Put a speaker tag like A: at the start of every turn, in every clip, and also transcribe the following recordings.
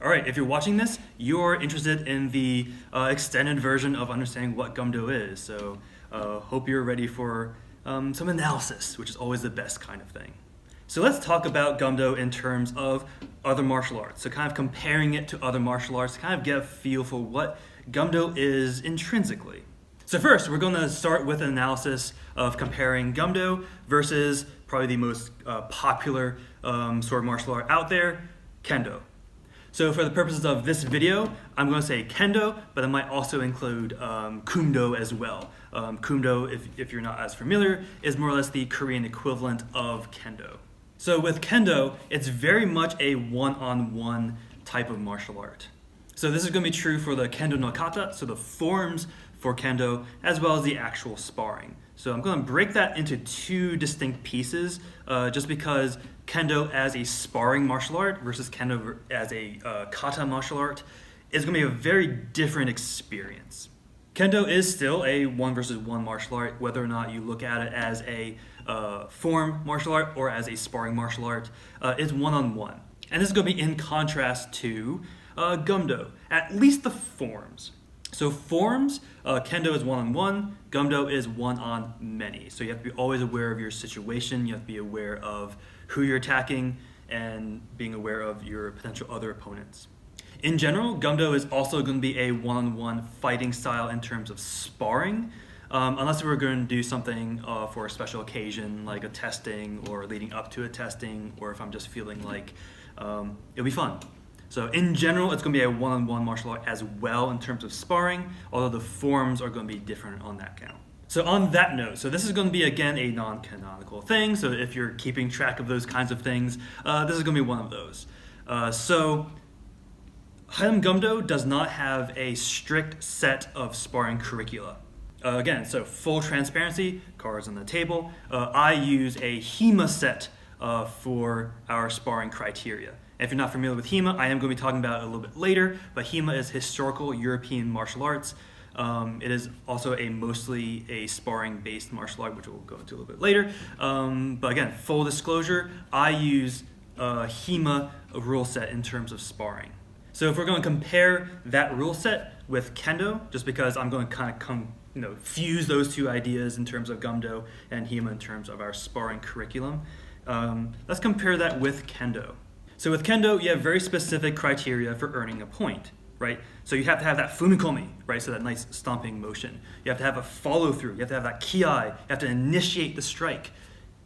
A: All right, if you're watching this, you're interested in the extended version of understanding what Gumdo is. So hope you're ready for some analysis, which is always the best kind of thing. So let's talk about Gumdo in terms of other martial arts. So kind of comparing it to other martial arts to kind of get a feel for what Gumdo is intrinsically. So first, we're going to start with an analysis of comparing Gumdo versus probably the most popular sword martial art out there, Kendo. So for the purposes of this video, I'm going to say Kendo, but it might also include Kumdo as well. Kumdo, if you're not as familiar, is more or less the Korean equivalent of Kendo. So with Kendo, it's very much a one-on-one type of martial art. So this is going to be true for the Kendo no kata, so the forms for Kendo, as well as the actual sparring. So I'm going to break that into two distinct pieces, just because Kendo as a sparring martial art versus Kendo as a kata martial art is going to be a very different experience. Kendo is still a one versus one martial art, whether or not you look at it as a form martial art or as a sparring martial art. It's one-on-one. And this is going to be in contrast to Gumdo, at least the forms. So forms, Kendo is one-on-one, Gumdo is one-on-many. So you have to be always aware of your situation, you have to be aware of who you're attacking, and being aware of your potential other opponents. In general, Gumdo is also going to be a one-on-one fighting style in terms of sparring, unless we're going to do something for a special occasion, like a testing or leading up to a testing, or if I'm just feeling like it'll be fun. So in general, it's going to be a one-on-one martial art as well in terms of sparring, although the forms are going to be different on that count. So on that note, so this is going to be, again, a non-canonical thing. So if you're keeping track of those kinds of things, this is going to be one of those. So Haidong Gumdo does not have a strict set of sparring curricula. Again, so full transparency, cards on the table. I use a HEMA set for our sparring criteria. If you're not familiar with HEMA, I am going to be talking about it a little bit later, but HEMA is historical European martial arts. It is also mostly a sparring-based martial art, which we'll go into a little bit later. But again, full disclosure, I use HEMA rule set in terms of sparring. So if we're going to compare that rule set with Kendo, just because I'm going to kind of fuse those two ideas in terms of Gumdo and HEMA in terms of our sparring curriculum, let's compare that with Kendo. So with Kendo, you have very specific criteria for earning a point, right? So you have to have that fumikomi, right? So that nice stomping motion. You have to have a follow through. You have to have that kiai. You have to initiate the strike.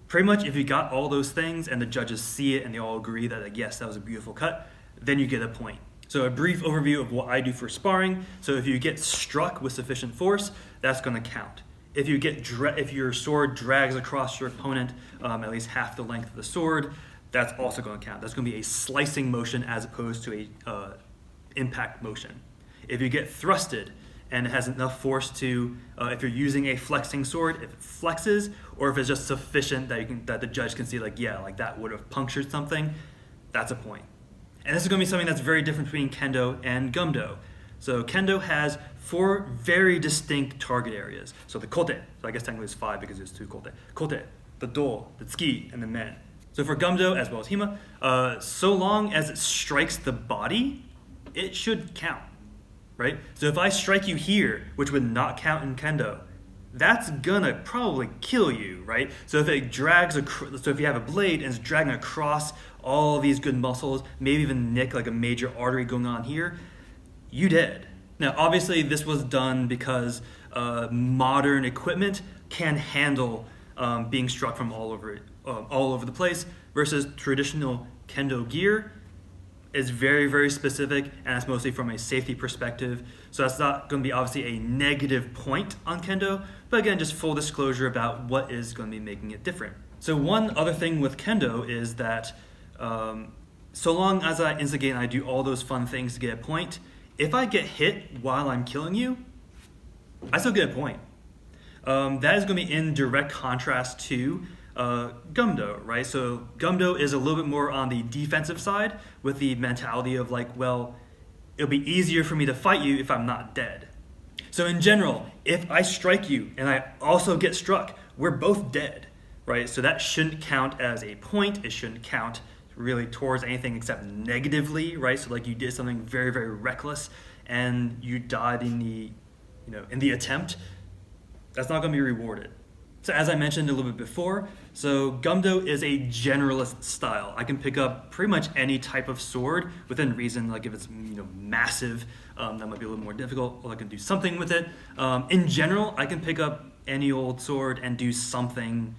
A: Pretty much if you got all those things and the judges see it and they all agree that, like, yes, that was a beautiful cut, then you get a point. So a brief overview of what I do for sparring. So if you get struck with sufficient force, that's going to count. If you get if your sword drags across your opponent at least half the length of the sword, that's also going to count. That's going to be a slicing motion as opposed to a impact motion. If you get thrusted and it has enough force to, if you're using a flexing sword, if it flexes, or if it's just sufficient that the judge can see, like, yeah, like that would have punctured something, that's a point. And this is going to be something that's very different between Kendo and Gumdo. So Kendo has 4 very distinct target areas. So the kote, so I guess technically it's 5 because there's 2 kote. Kote, the do, the tsuki, and the men. So for Gumdo, as well as HEMA, so long as it strikes the body, it should count, right? So if I strike you here, which would not count in Kendo, that's gonna probably kill you, right? So if it drags, so if you have a blade and it's dragging across all these good muscles, maybe even nick like a major artery going on here, you dead. Now, obviously, this was done because modern equipment can handle being struck from all over the place, versus traditional Kendo gear is very, very specific, and it's mostly from a safety perspective. So that's not going to be obviously a negative point on Kendo, but again, just full disclosure about what is going to be making it different. So one other thing with Kendo is that so long as I instigate and I do all those fun things to get a point, if I get hit while I'm killing you, I still get a point. That is going to be in direct contrast to Gumdo, right? So Gumdo is a little bit more on the defensive side with the mentality of like, well, it'll be easier for me to fight you if I'm not dead. So in general, if I strike you and I also get struck, we're both dead, right? So that shouldn't count as a point. It shouldn't count really towards anything except negatively, right? So like you did something very, very reckless and you died in the attempt, that's not going to be rewarded. So as I mentioned a little bit before, so Gumdo is a generalist style. I can pick up pretty much any type of sword within reason. Like if it's massive, that might be a little more difficult. Well, I can do something with it. In general, I can pick up any old sword and do something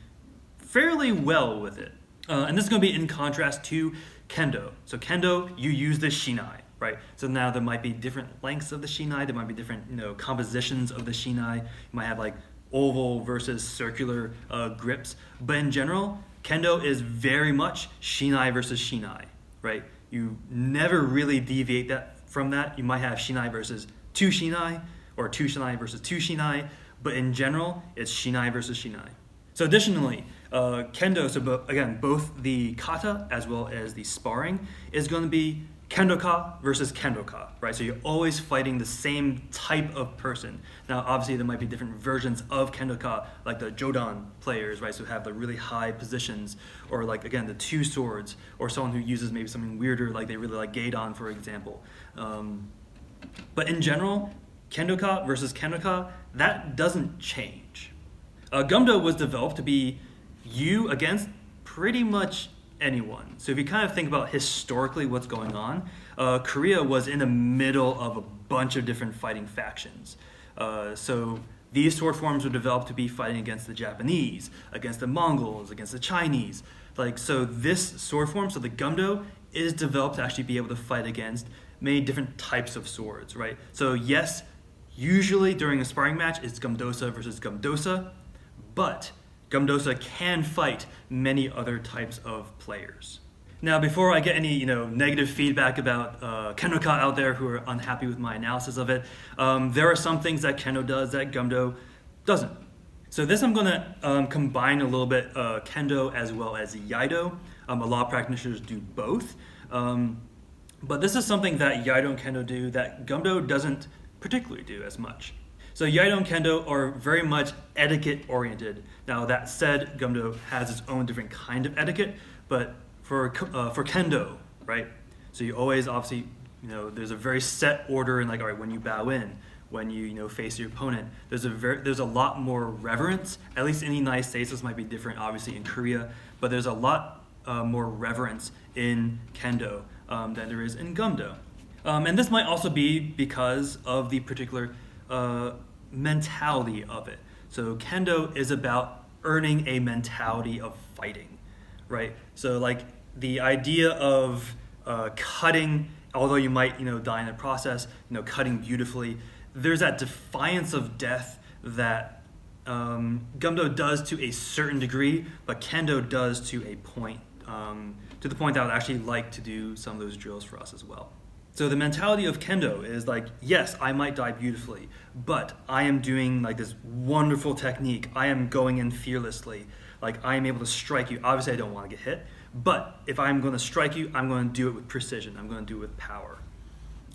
A: fairly well with it. And this is going to be in contrast to Kendo. So Kendo, you use the shinai, right? So now there might be different lengths of the shinai. There might be different compositions of the shinai. You might have like oval versus circular grips. But in general, Kendo is very much shinai versus shinai, right? You never really deviate from that. You might have shinai versus two shinai, or two shinai versus two shinai, but in general, it's shinai versus shinai. So additionally, Kendo, so again, both the kata as well as the sparring is going to be Kendoka versus Kendoka, right? So you're always fighting the same type of person. Now, obviously, there might be different versions of Kendoka, like the Jodan players, right? So have the really high positions, or like, again, the two swords, or someone who uses maybe something weirder, like they really like Gaidon, for example. But in general, Kendoka versus Kendoka, that doesn't change. Gumdo was developed to be you against pretty much anyone. So if you kind of think about historically what's going on, Korea was in the middle of a bunch of different fighting factions. So these sword forms were developed to be fighting against the Japanese, against the Mongols, against the Chinese. So this sword form, so the Gumdo, is developed to actually be able to fight against many different types of swords, right? So yes, usually during a sparring match, it's Gumdosa versus Gumdosa, but Gumdosa can fight many other types of players. Now, before I get any negative feedback about Kendoka out there who are unhappy with my analysis of it, there are some things that Kendo does that Gumdo doesn't. So this I'm going to combine a little bit Kendo as well as Iaido. A lot of practitioners do both. But this is something that Iaido and Kendo do that Gumdo doesn't particularly do as much. So Iaido and Kendo are very much etiquette oriented. Now that said, Gumdo has its own different kind of etiquette, but for Kendo, right? So you always obviously, there's a very set order in like, all right, when you bow in, when you face your opponent, there's a lot more reverence. At least in the United States, this might be different, obviously in Korea, but there's a lot more reverence in Kendo than there is in Gumdo. And this might also be because of the particular mentality of it. So Kendo is about earning a mentality of fighting, right? So like the idea of cutting, although you might die in the process, cutting beautifully, there's that defiance of death that Gumdo does to a certain degree, but Kendo does to a point, to the point that I would actually like to do some of those drills for us as well. So the mentality of Kendo is like, yes, I might die beautifully, but I am doing like this wonderful technique. I am going in fearlessly. Like I am able to strike you. Obviously I don't want to get hit, but if I'm going to strike you, I'm going to do it with precision. I'm going to do it with power.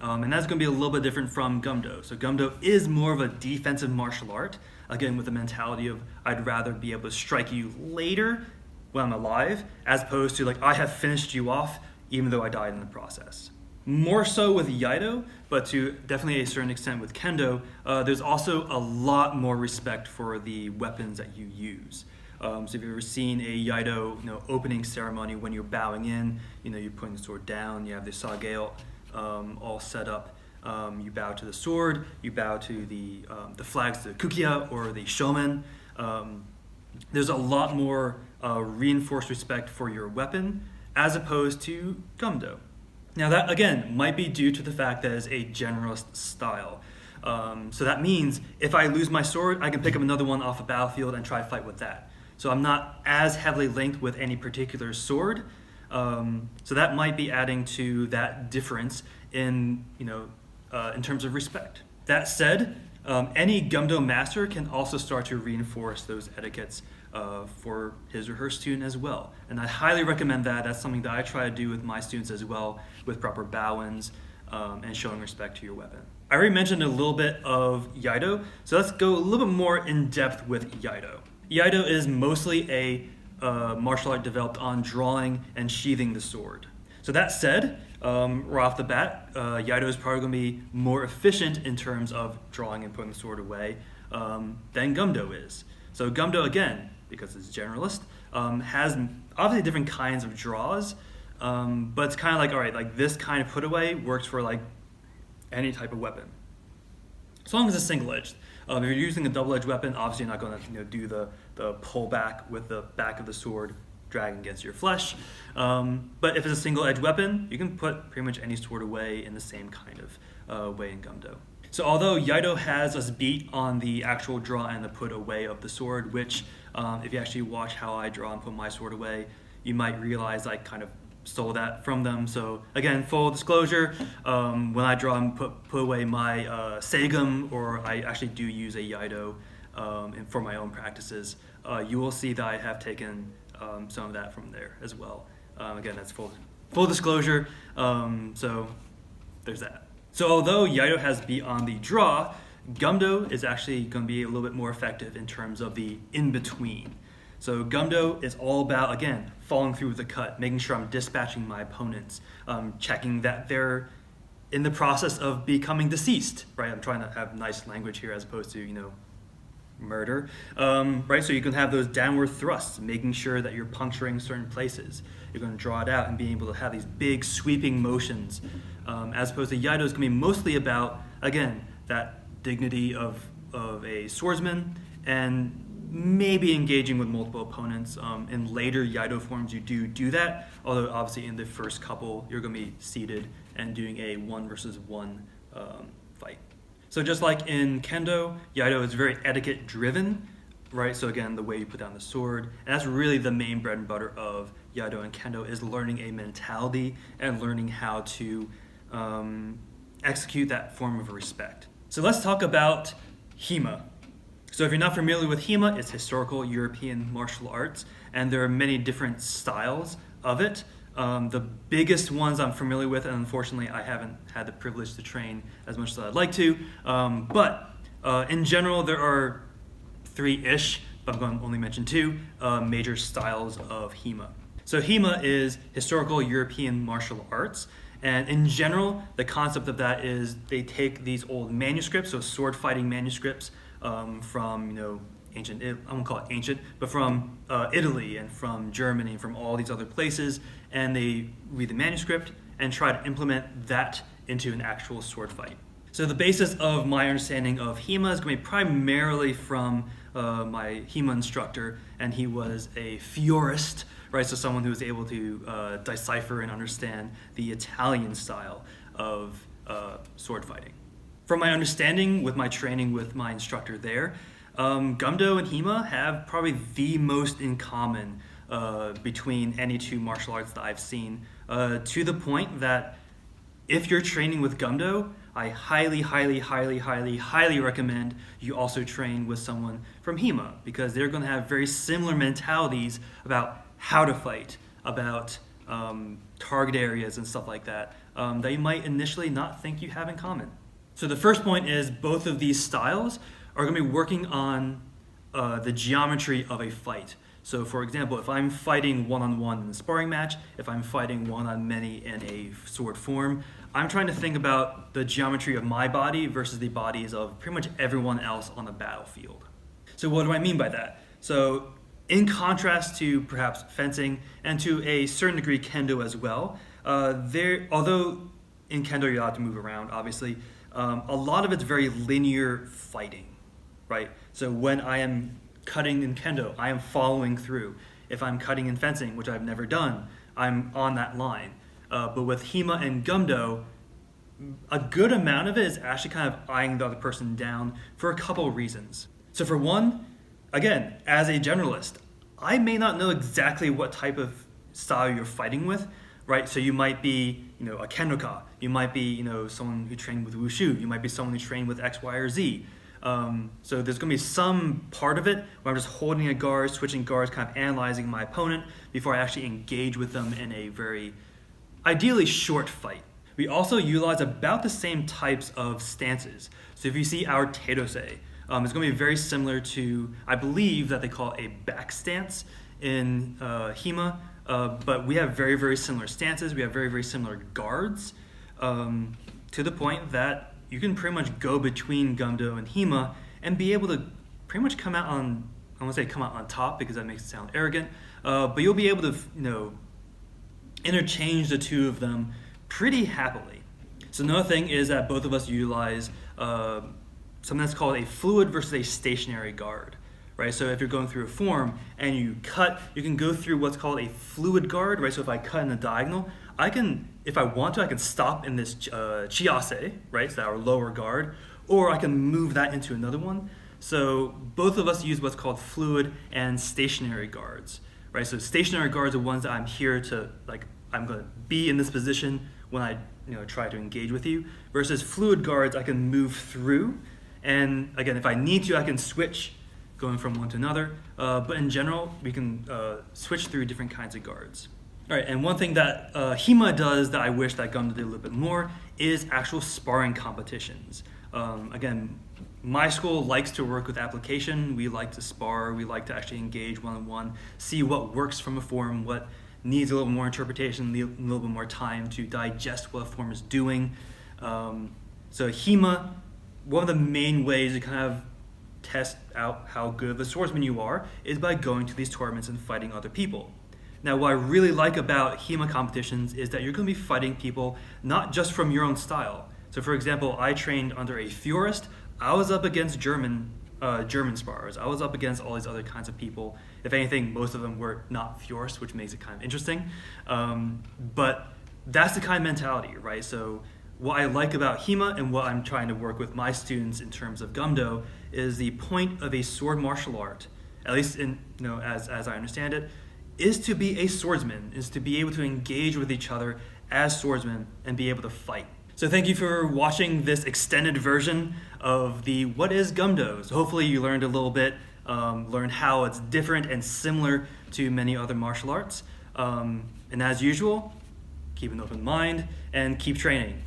A: And that's going to be a little bit different from Gumdo. So Gumdo is more of a defensive martial art, again with the mentality of I'd rather be able to strike you later when I'm alive, as opposed to like I have finished you off even though I died in the process. More so with Iaido, but to definitely a certain extent with Kendo, there's also a lot more respect for the weapons that you use. So if you've ever seen a Iaido opening ceremony, when you're bowing in, you're putting the sword down, you have the sageo all set up. You bow to the sword, you bow to the flags, the kukia or the shomen. There's a lot more reinforced respect for your weapon as opposed to Gumdo. Now that, again, might be due to the fact that it's a generalist style. So that means if I lose my sword, I can pick up another one off a battlefield and try to fight with that. So I'm not as heavily linked with any particular sword. So that might be adding to that difference in terms of respect. That said, any Gumdo master can also start to reinforce those etiquettes for his or her student as well. And I highly recommend that. That's something that I try to do with my students as well, with proper bow-ins and showing respect to your weapon. I already mentioned a little bit of Iaido, so let's go a little bit more in depth with Iaido. Iaido is mostly a martial art developed on drawing and sheathing the sword. So that said, right off the bat, Iaido is probably going to be more efficient in terms of drawing and putting the sword away than Gumdo is. So Gumdo, again, because it's generalist, has obviously different kinds of draws, but it's kind of like, all right, like this kind of put away works for like any type of weapon, as long as it's single-edged. If you're using a double-edged weapon, obviously you're not going to do the pull back with the back of the sword dragging against your flesh. But if it's a single-edged weapon, you can put pretty much any sword away in the same kind of way in Gumdo. So although Iaido has us beat on the actual draw and the put away of the sword, which if you actually watch how I draw and put my sword away, you might realize I kind of stole that from them. So again, full disclosure, when I draw and put away my Segum, or I actually do use a Iaido for my own practices, you will see that I have taken some of that from there as well. Again, that's full disclosure, so there's that. So although Iaido has beat on the draw, Gumdo is actually going to be a little bit more effective in terms of the in-between. So Gumdo is all about, again, following through with the cut, making sure I'm dispatching my opponents, checking that they're in the process of becoming deceased, right? I'm trying to have nice language here as opposed to, murder, right? So you can have those downward thrusts, making sure that you're puncturing certain places. You're going to draw it out and being able to have these big sweeping motions, as opposed to Iaido is going to be mostly about, again, that dignity of a swordsman and maybe engaging with multiple opponents. In later Iaido forms, you do that, although obviously in the first couple, you're going to be seated and doing a 1-versus-1 fight. So just like in Kendo, Iaido is very etiquette driven, right? So again, the way you put down the sword, and that's really the main bread and butter of Iaido and Kendo, is learning a mentality and learning how to execute that form of respect. So let's talk about Hema. So if you're not familiar with Hema, it's historical European martial arts, and there are many different styles of it. The biggest ones I'm familiar with, and unfortunately I haven't had the privilege to train as much as I'd like to, but in general there are 3-ish, but I'm going to only mention 2 major styles of Hema. So Hema is historical European martial arts, and in general the concept of that is they take these old manuscripts, so sword fighting manuscripts, from ancient, I won't call it ancient, but from Italy and from Germany and from all these other places, and they read the manuscript and try to implement that into an actual sword fight. So the basis of my understanding of Hema is going to be primarily from my Hema instructor, and he was a fiorist, right? So someone who was able to decipher and understand the Italian style of sword fighting. From my understanding with my training with my instructor there, Gumdo and Hema have probably the most in common between any 2 martial arts that I've seen, to the point that if you're training with Gumdo, I highly, highly, highly, highly, highly recommend you also train with someone from Hema, because they're going to have very similar mentalities about how to fight, about target areas and stuff like that, that you might initially not think you have in common. So the first point is both of these styles are going to be working on the geometry of a fight. So for example, if I'm fighting one-on-one in a sparring match, if I'm fighting one-on-many in a sword form, I'm trying to think about the geometry of my body versus the bodies of pretty much everyone else on the battlefield. So what do I mean by that? So in contrast to perhaps fencing and to a certain degree Kendo as well, although in Kendo you're allowed to move around, obviously, a lot of it's very linear fighting, right? So when I am cutting in Kendo, I am following through. If I'm cutting in fencing, which I've never done, I'm on that line. But with Hema and Gumdo, a good amount of it is actually kind of eyeing the other person down for a couple of reasons. So for one, again, as a generalist, I may not know exactly what type of style you're fighting with, right? So you might be, a Kendoka. You might be, someone who trained with Wushu. You might be someone who trained with X, Y, or Z. So there's going to be some part of it where I'm just holding a guard, switching guards, kind of analyzing my opponent before I actually engage with them in a very, ideally short fight. We also utilize about the same types of stances. So if you see our Teidose, It's going to be very similar to, I believe that they call it a back stance in Hema, but we have very, very similar stances. We have very, very similar guards, to the point that you can pretty much go between Gumdo and Hema and be able to pretty much come out on, I won't say come out on top because that makes it sound arrogant, but you'll be able to, interchange the two of them pretty happily. So another thing is that both of us utilize something that's called a fluid versus a stationary guard, right? So if you're going through a form and you cut, you can go through what's called a fluid guard, right? So if I cut in a diagonal, I can, if I want to, I can stop in this chiase, right? So our lower guard, or I can move that into another one. So both of us use what's called fluid and stationary guards, right? So stationary guards are ones that I'm here to, like, I'm going to be in this position when I try to engage with you, versus fluid guards I can move through, and again, if I need to, I can switch going from one to another, but in general, we can switch through different kinds of guards. All right, and one thing that Hema does that I wish that Gumdo did a little bit more is actual sparring competitions. Again, my school likes to work with application. We like to spar. We like to actually engage one-on-one, see what works from a form, what needs a little more interpretation, a little bit more time to digest what a form is doing. So Hema, one of the main ways to kind of test out how good of a swordsman you are is by going to these tournaments and fighting other people. Now, what I really like about Hema competitions is that you're going to be fighting people not just from your own style. So for example, I trained under a Führerist. I was up against German sparrers. I was up against all these other kinds of people. If anything, most of them were not Führerist, which makes it kind of interesting. But that's the kind of mentality, right? So what I like about Hema and what I'm trying to work with my students in terms of Gumdo is the point of a sword martial art, at least in, as I understand it, is to be a swordsman, is to be able to engage with each other as swordsmen and be able to fight. So thank you for watching this extended version of the What is Gumdo? So hopefully you learned a little bit, learned how it's different and similar to many other martial arts. And as usual, keep an open mind and keep training.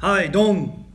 A: Haidong